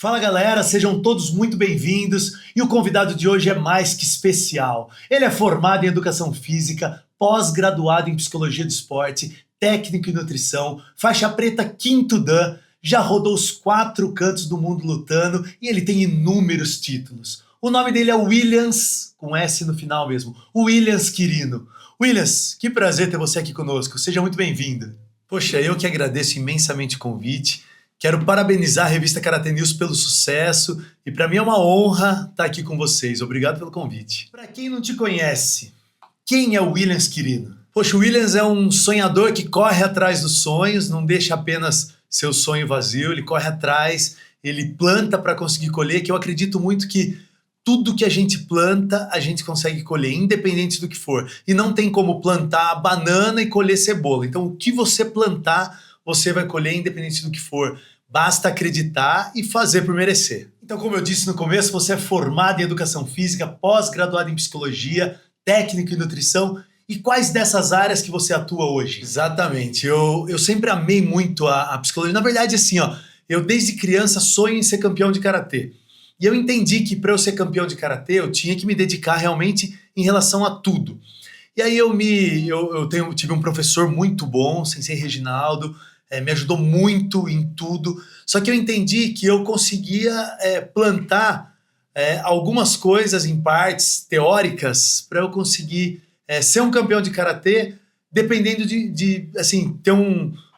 Fala galera, sejam todos muito bem-vindos e o convidado de hoje é mais que especial. Ele é formado em Educação Física, pós-graduado em Psicologia do Esporte, técnico em Nutrição, faixa preta quinto Dan, já rodou os 4 cantos do mundo lutando e ele tem inúmeros títulos. O nome dele é Williams, com S no final mesmo, Williams Quirino. Williams, que prazer ter você aqui conosco, seja muito bem-vindo. Poxa, eu que agradeço imensamente o convite. Quero parabenizar a revista Karatê News pelo sucesso e para mim é uma honra estar aqui com vocês. Obrigado pelo convite. Para quem não te conhece, quem é o Williams Quirino? Poxa, o Williams é um sonhador que corre atrás dos sonhos, não deixa apenas seu sonho vazio, ele corre atrás, ele planta para conseguir colher, que eu acredito muito que tudo que a gente planta, a gente consegue colher, independente do que for. E não tem como plantar banana e colher cebola. Então, o que você plantar, você vai colher independente do que for. Basta acreditar e fazer por merecer. Então, como eu disse no começo, você é formado em Educação Física, pós-graduado em Psicologia, técnico em Nutrição. E quais dessas áreas que você atua hoje? Exatamente. Eu sempre amei muito a psicologia. Na verdade, assim, eu desde criança sonho em ser campeão de Karatê. E eu entendi que para eu ser campeão de Karatê, eu tinha que me dedicar realmente em relação a tudo. E aí tive um professor muito bom, Sensei Reginaldo, me ajudou muito em tudo. Só que eu entendi que eu conseguia plantar algumas coisas em partes teóricas para eu conseguir ser um campeão de Karatê, dependendo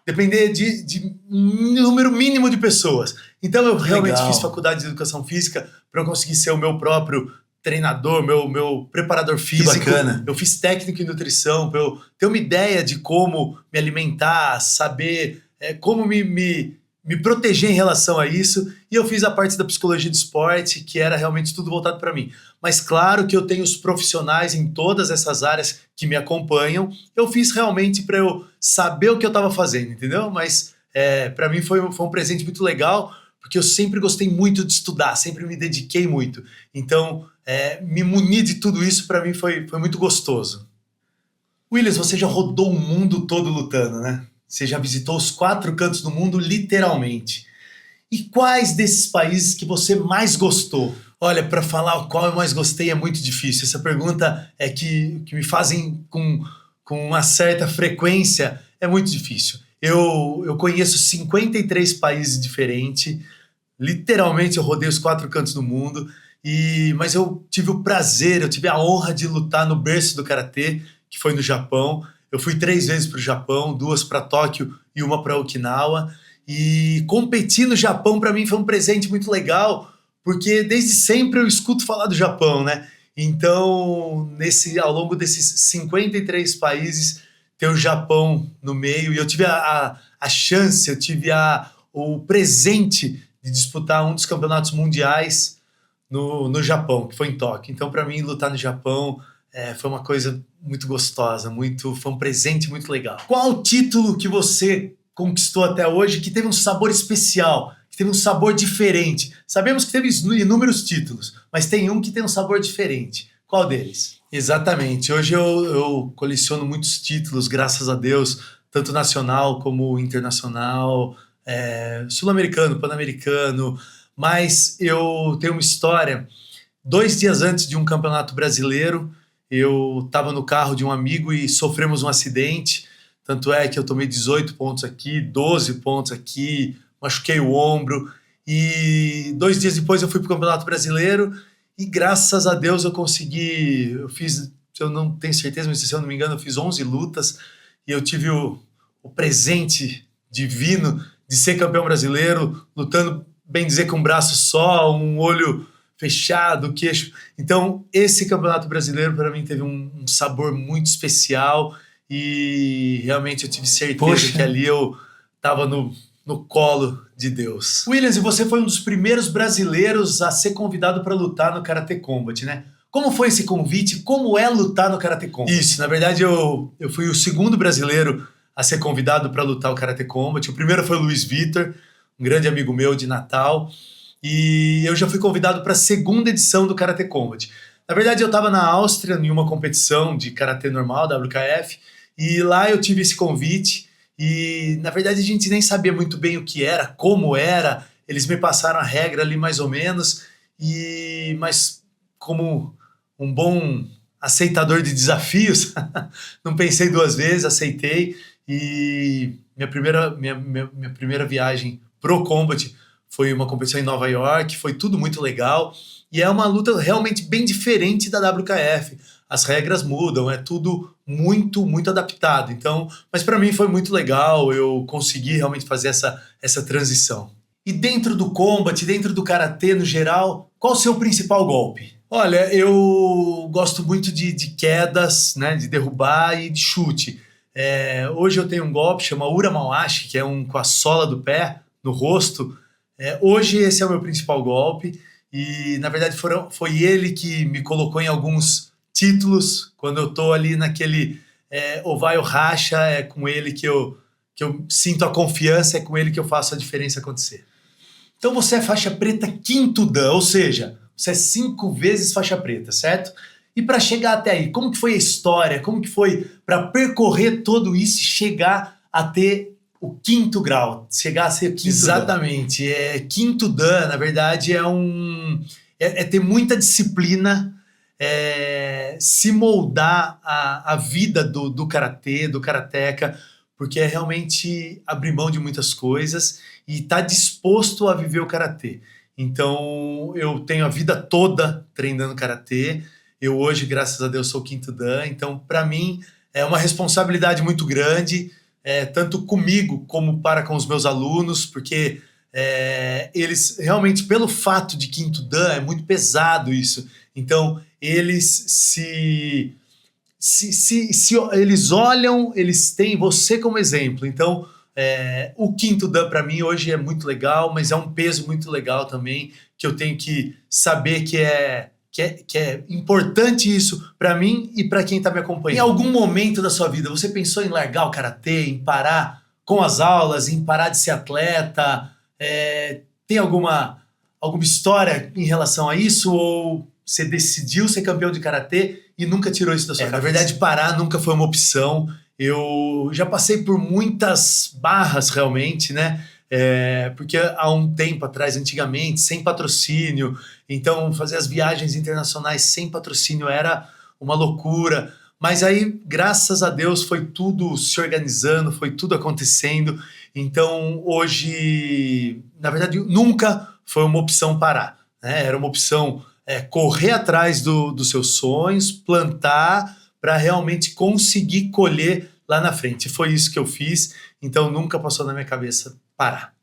depender de um número mínimo de pessoas. Então eu realmente fiz faculdade de Educação Física para eu conseguir ser o meu próprio treinador, meu preparador físico. Que bacana. Eu fiz técnico em nutrição para eu ter uma ideia de como me alimentar, saber como me proteger em relação a isso. E eu fiz a parte da psicologia do esporte, que era realmente tudo voltado para mim. Mas claro que eu tenho os profissionais em todas essas áreas que me acompanham. Eu fiz realmente para eu saber o que eu estava fazendo, entendeu? Mas para mim foi um presente muito legal, porque eu sempre gostei muito de estudar, sempre me dediquei muito. Então, me munir de tudo isso para mim foi muito gostoso. Williams, você já rodou o mundo todo lutando, né? Você já visitou os 4 cantos do mundo, literalmente. E quais desses países que você mais gostou? Olha, para falar qual eu mais gostei é muito difícil. Essa pergunta que me fazem com uma certa frequência é muito difícil. Eu conheço 53 países diferentes. Literalmente eu rodei os 4 cantos do mundo. Mas eu tive o prazer, eu tive a honra de lutar no berço do Karatê, que foi no Japão. Eu fui 3 vezes para o Japão, 2 para Tóquio e 1 para Okinawa. E competir no Japão para mim foi um presente muito legal, porque desde sempre eu escuto falar do Japão, né? Então, ao longo desses 53 países, ter o Japão no meio, e eu tive a chance, eu tive o presente de disputar um dos campeonatos mundiais no Japão, que foi em Tóquio. Então, para mim, lutar no Japão foi uma coisa muito gostosa, foi um presente muito legal. Qual o título que você conquistou até hoje que teve um sabor especial, que teve um sabor diferente? Sabemos que teve inúmeros títulos, mas tem um que tem um sabor diferente. Qual deles? Exatamente. Hoje eu coleciono muitos títulos, graças a Deus, tanto nacional como internacional, sul-americano, pan-americano, mas eu tenho uma história. 2 dias antes de um campeonato brasileiro, eu estava no carro de um amigo e sofremos um acidente. Tanto é que eu tomei 18 pontos aqui, 12 pontos aqui, machuquei o ombro. E 2 dias depois eu fui para o Campeonato Brasileiro e graças a Deus eu consegui. Eu não tenho certeza, mas se eu não me engano, eu fiz 11 lutas e eu tive o presente divino de ser campeão brasileiro, lutando, bem dizer, com um braço só, um olho fechado, queixo. Então, esse Campeonato Brasileiro para mim teve um sabor muito especial e realmente eu tive certeza que ali eu estava no colo de Deus. Williams, e você foi um dos primeiros brasileiros a ser convidado para lutar no Karate Combat, né? Como foi esse convite? Como é lutar no Karate Combat? Isso, na verdade eu fui o segundo brasileiro a ser convidado para lutar o Karate Combat. O primeiro foi o Luiz Vitor, um grande amigo meu de Natal. E eu já fui convidado para a 2ª edição do Karate Combat. Na verdade, eu estava na Áustria em uma competição de Karatê normal, WKF, e lá eu tive esse convite. E, na verdade, a gente nem sabia muito bem o que era, como era. eles me passaram a regra ali mais ou menos, mas como um bom aceitador de desafios, não pensei duas vezes, aceitei, e minha primeira viagem pro Combat foi uma competição em Nova York, foi tudo muito legal, e é uma luta realmente bem diferente da WKF. As regras mudam, é tudo muito, muito adaptado. Então, mas para mim foi muito legal, eu consegui realmente fazer essa transição. E dentro do Combat, dentro do Karatê no geral, qual o seu principal golpe? Olha, eu gosto muito de quedas, né, de derrubar e de chute. Hoje eu tenho um golpe, chama Ura Mawashi, que é com a sola do pé no rosto. Hoje esse é o meu principal golpe, e na verdade foi ele que me colocou em alguns títulos. Quando eu tô ali naquele ou vai ou racha, é com ele que eu sinto a confiança, é com ele que eu faço a diferença acontecer. Então você é faixa preta quinto dan, ou seja, você é 5 vezes faixa preta, certo? E para chegar até aí, como que foi a história? Como que foi para percorrer tudo isso e chegar a ter o quinto grau? Chegar a ser quinto Exatamente. Dan. Quinto dan, na verdade, é ter muita disciplina, se moldar a vida do karatê, do karateca, porque é realmente abrir mão de muitas coisas e estar disposto a viver o karatê. Então, eu tenho a vida toda treinando karatê. Eu hoje, graças a Deus, sou quinto dan. Então, para mim, é uma responsabilidade muito grande, tanto comigo como para com os meus alunos, porque eles realmente, pelo fato de quinto dan, é muito pesado isso. Então, eles eles olham, eles têm você como exemplo. Então, o quinto dan para mim hoje é muito legal, mas é um peso muito legal também, que eu tenho que saber que é importante isso para mim e para quem está me acompanhando. Em algum momento da sua vida, você pensou em largar o karatê, em parar com as aulas, em parar de ser atleta? Tem alguma história em relação a isso, ou você decidiu ser campeão de karatê e nunca tirou isso da sua cabeça? Na verdade, parar nunca foi uma opção. Eu já passei por muitas barras realmente, né? Porque há um tempo atrás, antigamente, sem patrocínio, então fazer as viagens internacionais sem patrocínio era uma loucura. Mas aí, graças a Deus, foi tudo se organizando, foi tudo acontecendo. Então, hoje, na verdade, nunca foi uma opção parar, né? Era uma opção correr atrás dos seus sonhos, plantar para realmente conseguir colher lá na frente. Foi isso que eu fiz, então nunca passou na minha cabeça parar.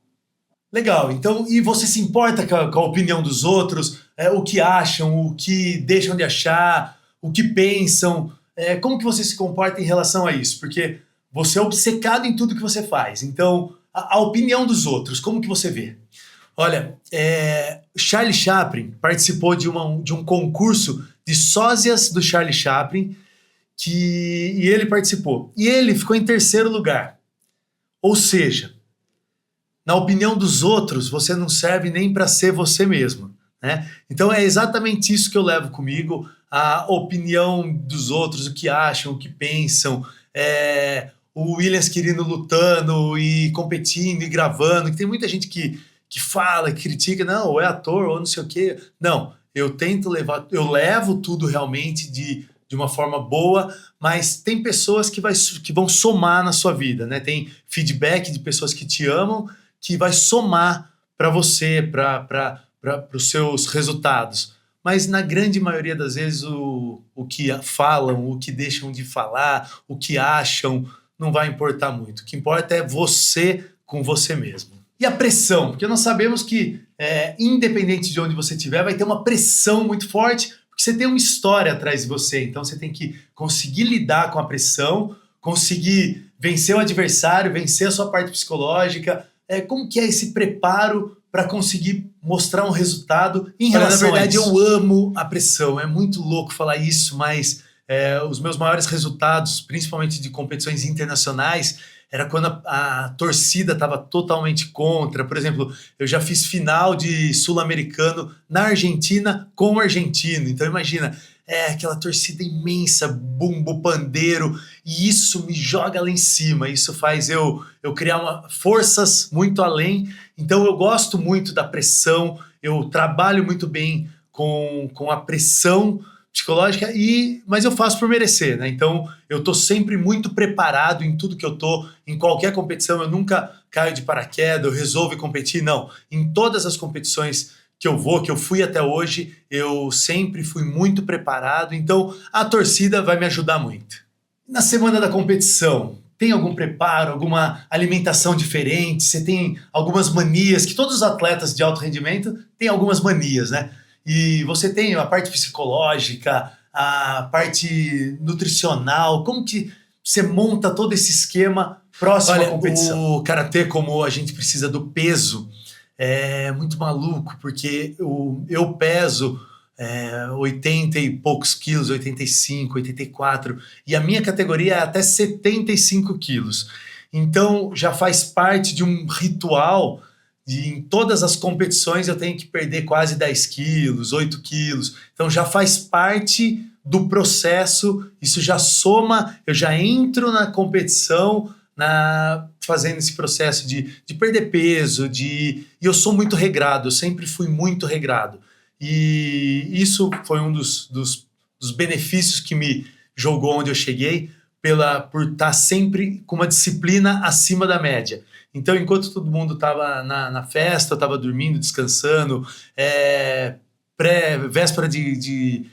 Legal, então, e você se importa com a opinião dos outros, o que acham, o que deixam de achar, o que pensam? Como que você se comporta em relação a isso? Porque você é obcecado em tudo que você faz, então a opinião dos outros, como que você vê? Olha, Charlie Chaplin participou de um concurso de sósias do Charlie Chaplin, e ele participou. E ele ficou em 3º lugar. Ou seja, na opinião dos outros, você não serve nem para ser você mesmo, né? Então é exatamente isso que eu levo comigo, a opinião dos outros, o que acham, o que pensam, o Williams Quirino lutando e competindo e gravando, que tem muita gente que fala, que critica, não, ou é ator, ou não sei o quê. Não, eu levo tudo realmente de uma forma boa, mas tem pessoas que vão somar na sua vida, né? Tem feedback de pessoas que te amam, que vai somar para você, para os seus resultados. Mas na grande maioria das vezes o que falam, o que deixam de falar, o que acham, não vai importar muito. O que importa é você com você mesmo. E a pressão, porque nós sabemos que independente de onde você estiver, vai ter uma pressão muito forte, porque você tem uma história atrás de você, então você tem que conseguir lidar com a pressão, conseguir vencer o adversário, vencer a sua parte psicológica. Como que é esse preparo para conseguir mostrar um resultado em relação a isso? Na verdade, eu amo a pressão, é muito louco falar isso, mas os meus maiores resultados, principalmente de competições internacionais, era quando a torcida estava totalmente contra. Por exemplo, eu já fiz final de sul-americano na Argentina com o argentino. Então imagina, aquela torcida imensa, bumbo, pandeiro, e isso me joga lá em cima, isso faz eu criar forças muito além. Então eu gosto muito da pressão, eu trabalho muito bem com a pressão psicológica, mas eu faço por merecer, né? Então eu tô sempre muito preparado em tudo que eu tô, em qualquer competição, eu nunca caio de paraquedas, eu resolvo competir, não. Em todas as competições que eu fui até hoje, eu sempre fui muito preparado, então a torcida vai me ajudar muito. Na semana da competição, tem algum preparo, alguma alimentação diferente? Você tem algumas manias, que todos os atletas de alto rendimento têm algumas manias, né? E você tem a parte psicológica, a parte nutricional, como que você monta todo esse esquema próximo à competição? O karatê, como a gente precisa do peso, é muito maluco, porque eu peso 80 e poucos quilos, 85, 84, e a minha categoria é até 75 quilos. Então já faz parte de um ritual de em todas as competições eu tenho que perder quase 10 quilos, 8 quilos. Então já faz parte do processo, isso já soma, eu já entro na competição fazendo esse processo de perder peso, e eu sou muito regrado, eu sempre fui muito regrado. E isso foi um dos benefícios que me jogou onde eu cheguei, por estar sempre com uma disciplina acima da média. Então, enquanto todo mundo estava na festa, eu estava dormindo, descansando, véspera de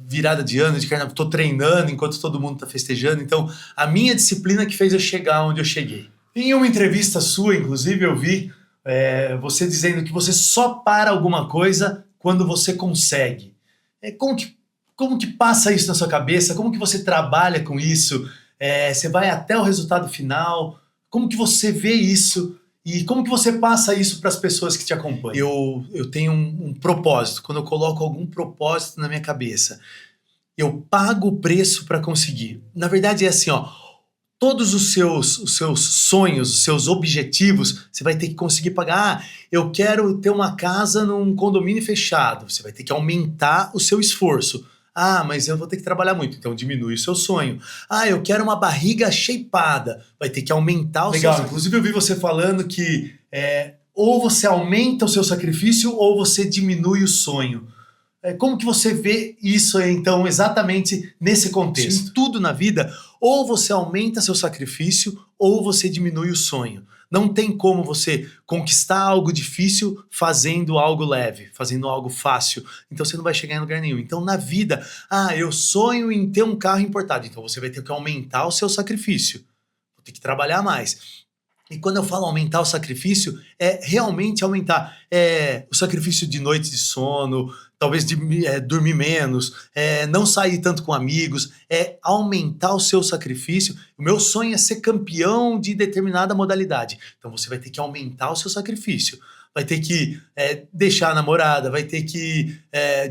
virada de ano, de carnaval, estou treinando enquanto todo mundo está festejando. Então, a minha disciplina que fez eu chegar onde eu cheguei. Em uma entrevista sua, inclusive, eu vi você dizendo que você só para alguma coisa quando você consegue. Como que passa isso na sua cabeça? Como que você trabalha com isso? Você vai até o resultado final? Como que você vê isso? E como que você passa isso para as pessoas que te acompanham? Eu tenho um propósito. Quando eu coloco algum propósito na minha cabeça, eu pago o preço para conseguir. Na verdade é assim, todos os seus sonhos, os seus objetivos, você vai ter que conseguir pagar. Eu quero ter uma casa num condomínio fechado. Você vai ter que aumentar o seu esforço. Mas eu vou ter que trabalhar muito, então diminui o seu sonho. Eu quero uma barriga shapeada. Vai ter que aumentar o seu... Legal, inclusive eu vi você falando que ou você aumenta o seu sacrifício ou você diminui o sonho. Como que você vê isso, então, exatamente nesse contexto? Em tudo na vida, ou você aumenta seu sacrifício ou você diminui o sonho. Não tem como você conquistar algo difícil fazendo algo leve, fazendo algo fácil. Então você não vai chegar em lugar nenhum. Então na vida, eu sonho em ter um carro importado. Então você vai ter que aumentar o seu sacrifício. Vou ter que trabalhar mais. E quando eu falo aumentar o sacrifício, é realmente aumentar o sacrifício de noites de sono, talvez dormir menos, não sair tanto com amigos, aumentar o seu sacrifício. O meu sonho é ser campeão de determinada modalidade. Então você vai ter que aumentar o seu sacrifício. Vai ter que deixar a namorada, vai ter que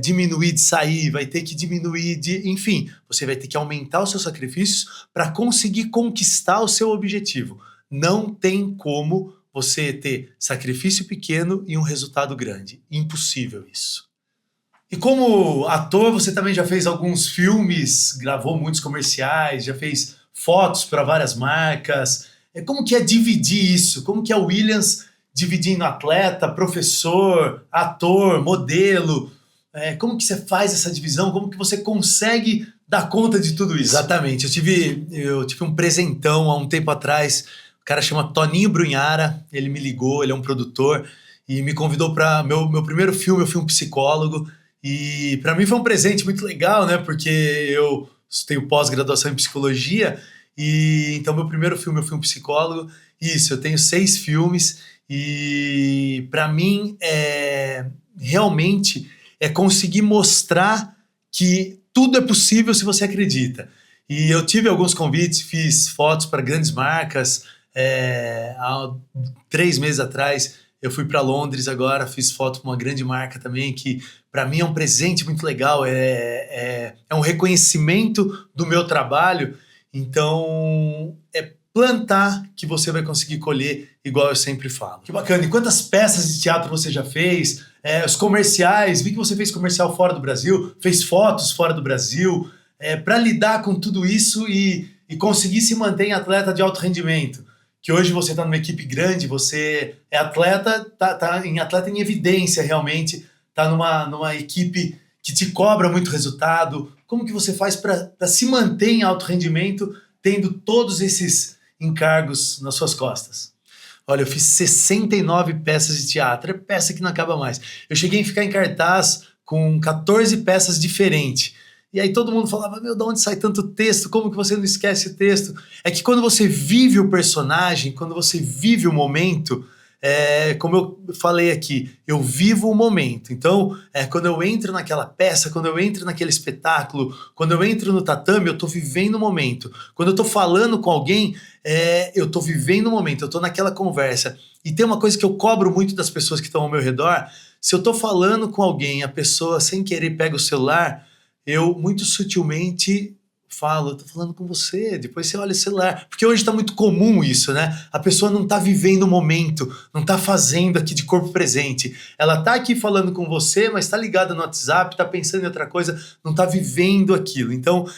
diminuir de sair, vai ter que diminuir de... Enfim, você vai ter que aumentar os seus sacrifícios para conseguir conquistar o seu objetivo. Não tem como você ter sacrifício pequeno e um resultado grande. Impossível isso. E como ator, você também já fez alguns filmes, gravou muitos comerciais, já fez fotos para várias marcas. Como que é dividir isso? Como que é o Williams dividindo atleta, professor, ator, modelo? Como que você faz essa divisão? Como que você consegue dar conta de tudo isso? Exatamente. Eu tive um presentão há um tempo atrás. O cara chama Toninho Brunhara, ele me ligou, ele é um produtor, e me convidou para meu primeiro filme. Eu fui um psicólogo, e para mim foi um presente muito legal, né? Porque eu tenho pós-graduação em psicologia, e então meu primeiro filme eu fui um psicólogo. Isso, eu tenho 6 filmes, e para mim realmente conseguir mostrar que tudo é possível se você acredita. E eu tive alguns convites, fiz fotos para grandes marcas. Há 3 meses atrás eu fui para Londres agora, fiz foto para uma grande marca também, que para mim é um presente muito legal, é um reconhecimento do meu trabalho. Então é plantar que você vai conseguir colher igual eu sempre falo. Que bacana. E quantas peças de teatro você já fez? Os comerciais, vi que você fez comercial fora do Brasil, fez fotos fora do Brasil, para lidar com tudo isso e conseguir se manter em atleta de alto rendimento. Que hoje você está numa equipe grande, você é atleta, tá atleta em evidência realmente, tá numa equipe que te cobra muito resultado. Como que você faz para se manter em alto rendimento, tendo todos esses encargos nas suas costas? Olha, eu fiz 69 peças de teatro, é peça que não acaba mais. Eu cheguei a ficar em cartaz com 14 peças diferentes. E aí todo mundo falava, meu, de onde sai tanto texto? Como que você não esquece o texto? É que quando você vive o personagem, quando você vive o momento, como eu falei aqui, eu vivo o momento. Então, quando eu entro naquela peça, quando eu entro naquele espetáculo, quando eu entro no tatame, eu tô vivendo o momento. Quando eu tô falando com alguém, eu tô vivendo o momento, eu tô naquela conversa. E tem uma coisa que eu cobro muito das pessoas que estão ao meu redor, se eu tô falando com alguém, a pessoa sem querer pega o celular, eu muito sutilmente falo, eu tô falando com você, depois você olha o celular. Porque hoje tá muito comum isso, né? A pessoa não tá vivendo o momento, não tá fazendo aqui de corpo presente. Ela tá aqui falando com você, mas tá ligada no WhatsApp, tá pensando em outra coisa, não tá vivendo aquilo. Então,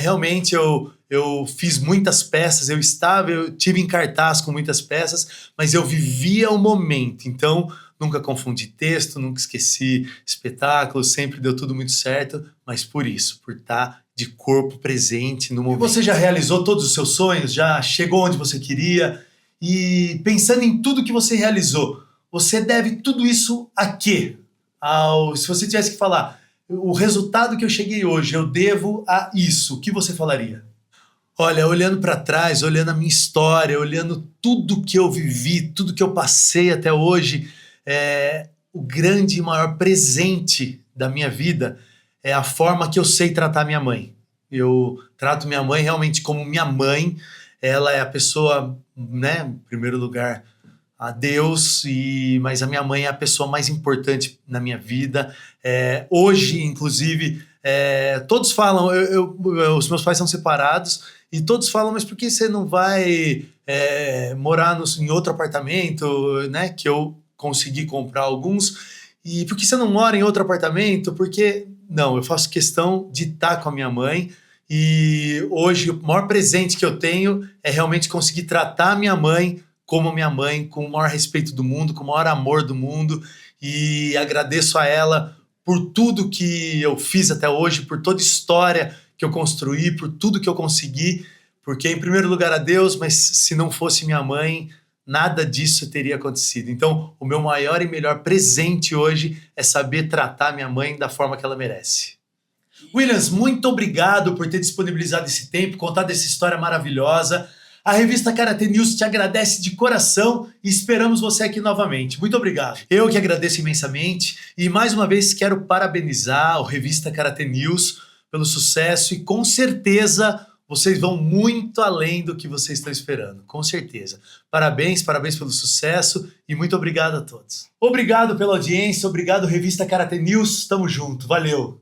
realmente eu fiz muitas peças, eu tive em cartaz com muitas peças, mas eu vivia o momento. Então, nunca confundi texto, nunca esqueci espetáculo, sempre deu tudo muito certo, mas por isso, por estar de corpo presente no momento. E você já realizou todos os seus sonhos? Já chegou onde você queria? E pensando em tudo que você realizou, você deve tudo isso a quê? Se você tivesse que falar, o resultado que eu cheguei hoje, eu devo a isso, o que você falaria? Olha, olhando para trás, olhando a minha história, olhando tudo que eu vivi, tudo que eu passei até hoje, o grande e maior presente da minha vida é a forma que eu sei tratar minha mãe. Eu trato minha mãe realmente como minha mãe. Ela é a pessoa, né, em primeiro lugar, a Deus, mas a minha mãe é a pessoa mais importante na minha vida. Hoje, inclusive, todos falam, os meus pais são separados, e todos falam, mas por que você não vai morar em outro apartamento, né, que eu consegui comprar alguns, e por que você não mora em outro apartamento? Porque, não, eu faço questão de estar com a minha mãe, e hoje o maior presente que eu tenho é realmente conseguir tratar a minha mãe como minha mãe, com o maior respeito do mundo, com o maior amor do mundo, e agradeço a ela por tudo que eu fiz até hoje, por toda a história que eu construí, por tudo que eu consegui, porque em primeiro lugar a Deus, mas se não fosse minha mãe, nada disso teria acontecido. Então, o meu maior e melhor presente hoje é saber tratar minha mãe da forma que ela merece. Williams, muito obrigado por ter disponibilizado esse tempo, contado essa história maravilhosa. A revista Karatê News te agradece de coração e esperamos você aqui novamente. Muito obrigado. Eu que agradeço imensamente e mais uma vez quero parabenizar a revista Karatê News pelo sucesso e com certeza vocês vão muito além do que vocês estão esperando, com certeza. Parabéns pelo sucesso e muito obrigado a todos. Obrigado pela audiência, obrigado Revista Karatê News, tamo junto, valeu!